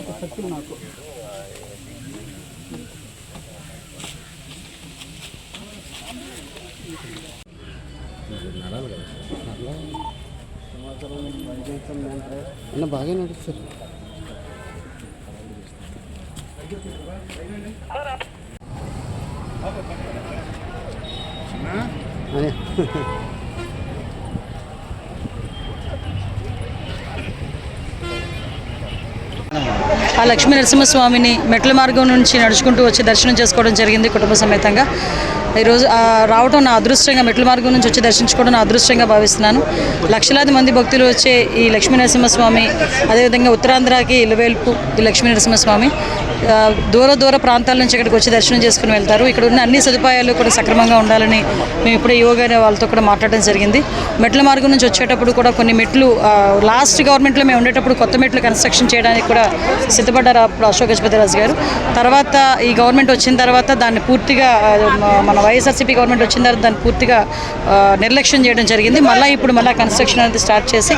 ఆడికి శక్తి నాకు అన్న బాగా నడుస్తారు. అదే ఆ లక్ష్మీ నరసింహస్వామిని మెట్ల మార్గం నుంచి నడుచుకుంటూ వచ్చి దర్శనం చేసుకోవడం జరిగింది కుటుంబ సమేతంగా. ఈరోజు రావడం నా అదృష్టంగా, మెట్ల మార్గం నుంచి వచ్చి దర్శించుకోవడం నా అదృష్టంగా భావిస్తున్నాను. లక్షలాది మంది భక్తులు వచ్చే ఈ లక్ష్మీ నరసింహస్వామి, అదేవిధంగా ఉత్తరాంధ్రకి ఇలవేల్పు ఈ లక్ష్మీ నరసింహస్వామి దూర ప్రాంతాల నుంచి ఇక్కడికి వచ్చి దర్శనం చేసుకుని వెళ్తారు. ఇక్కడ ఉన్న అన్ని సదుపాయాలు కూడా సక్రమంగా ఉండాలని మేము ఇప్పుడే యోగా అనే వాళ్ళతో కూడా మాట్లాడడం జరిగింది. మెట్ల మార్గం నుంచి వచ్చేటప్పుడు కూడా కొన్ని మెట్లు లాస్ట్ గవర్నమెంట్లో మేము ఉండేటప్పుడు కొత్త మెట్లు కన్స్ట్రక్షన్ చేయడానికి కూడా సిద్ధపడ్డారు అప్పుడు అశోక్ గజపతిరాజు గారు. తర్వాత ఈ గవర్నమెంట్ వచ్చిన తర్వాత దాన్ని పూర్తిగా మన వైఎస్ఆర్సీపీ గవర్నమెంట్ వచ్చిన తర్వాత దాన్ని పూర్తిగా నిర్లక్ష్యం చేయడం జరిగింది. ఇప్పుడు కన్స్ట్రక్షన్ అనేది స్టార్ట్ చేసి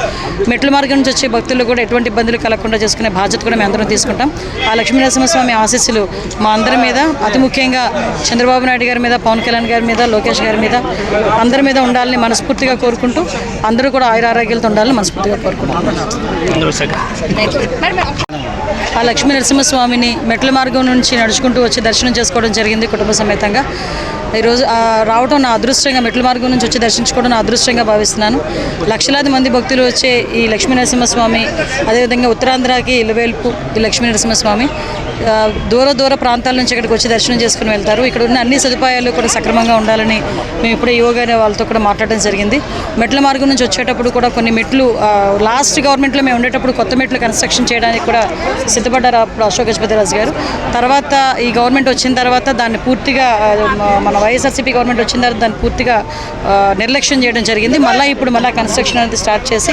మెట్ల మార్గం నుంచి వచ్చే భక్తులు కూడా ఎటువంటి ఇబ్బందులు కలగకుండా చేసుకునే బాధ్యత కూడా మేము అందరం తీసుకుంటాం. ఆ లక్ష్మీ నరసింహస్వామి ఆశీస్సులు మా అందరి మీద, అతి ముఖ్యంగా చంద్రబాబు నాయుడు గారి మీద, పవన్ కళ్యాణ్ గారి మీద, లోకేష్ గారి మీద, అందరి మీద ఉండాలని మనస్ఫూర్తిగా కోరుకుంటూ అందరూ కూడా ఆయురారోగ్యాలతో ఉండాలని మనస్ఫూర్తిగా కోరుకుంటున్నాం. ఆ లక్ష్మీ నరసింహస్వామిని మెట్ల మార్గం నుంచి నడుచుకుంటూ వచ్చి దర్శనం చేసుకోవడం జరిగింది కుటుంబ సమేతంగా. ఈరోజు రావడం నా అదృష్టంగా, మెట్ల మార్గం నుంచి వచ్చి దర్శించుకోవడం నా అదృష్టంగా భావిస్తున్నాను. లక్షలాది మంది భక్తులు వచ్చే ఈ లక్ష్మీ నరసింహస్వామి, అదేవిధంగా ఉత్తరాంధ్రకి ఇలవేల్పు ఈ లక్ష్మీ నరసింహస్వామి దూర ప్రాంతాల నుంచి ఇక్కడికి వచ్చి దర్శనం చేసుకుని వెళ్తారు. ఇక్కడ ఉన్న అన్ని సదుపాయాలు కూడా సక్రమంగా ఉండాలని మేము ఇప్పుడే యోగా అనే వాళ్ళతో కూడా మాట్లాడడం జరిగింది. మెట్ల మార్గం నుంచి వచ్చేటప్పుడు కూడా కొన్ని మెట్లు లాస్ట్ గవర్నమెంట్లో మేము ఉండేటప్పుడు కొత్త మెట్లు కన్స్ట్రక్షన్ చేయడానికి కూడా సిద్ధపడ్డారు అప్పుడు అశోక్ గజపతిరాజు గారు. తర్వాత ఈ గవర్నమెంట్ వచ్చిన తర్వాత దాన్ని పూర్తిగా మన వైఎస్ఆర్సీపీ గవర్నమెంట్ వచ్చిన తర్వాత దాన్ని పూర్తిగా నిర్లక్ష్యం చేయడం జరిగింది. ఇప్పుడు కన్స్ట్రక్షన్ అనేది స్టార్ట్ చేసి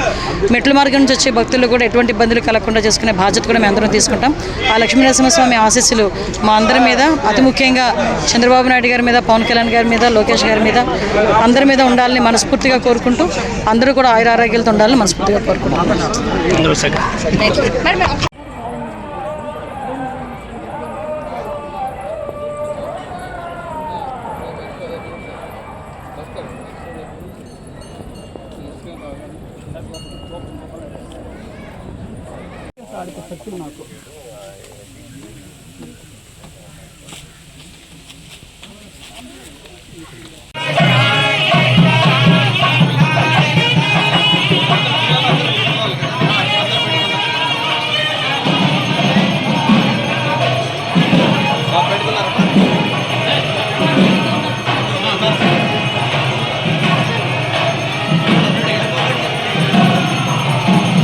మెట్ల మార్గం నుంచి వచ్చే భక్తులు కూడా ఎటువంటి ఇబ్బందులు కలగకుండా చేసుకునే బాధ్యత కూడా మేము అందరం తీసుకుంటాం. ఆ లక్ష్మీ నరసింహస్వామి ఆశీస్సులు మా అందరి మీద, అతి ముఖ్యంగా చంద్రబాబు నాయుడు గారి మీద, పవన్ కళ్యాణ్ గారి మీద, లోకేష్ గారి మీద, అందరి మీద ఉండాలని మనస్ఫూర్తిగా కోరుకుంటూ అందరూ కూడా ఆయురారోగ్యాలతో ఉండాలని మనస్ఫూర్తిగా కోరుకుంటున్నాం. ఆడికి శక్తి నాకు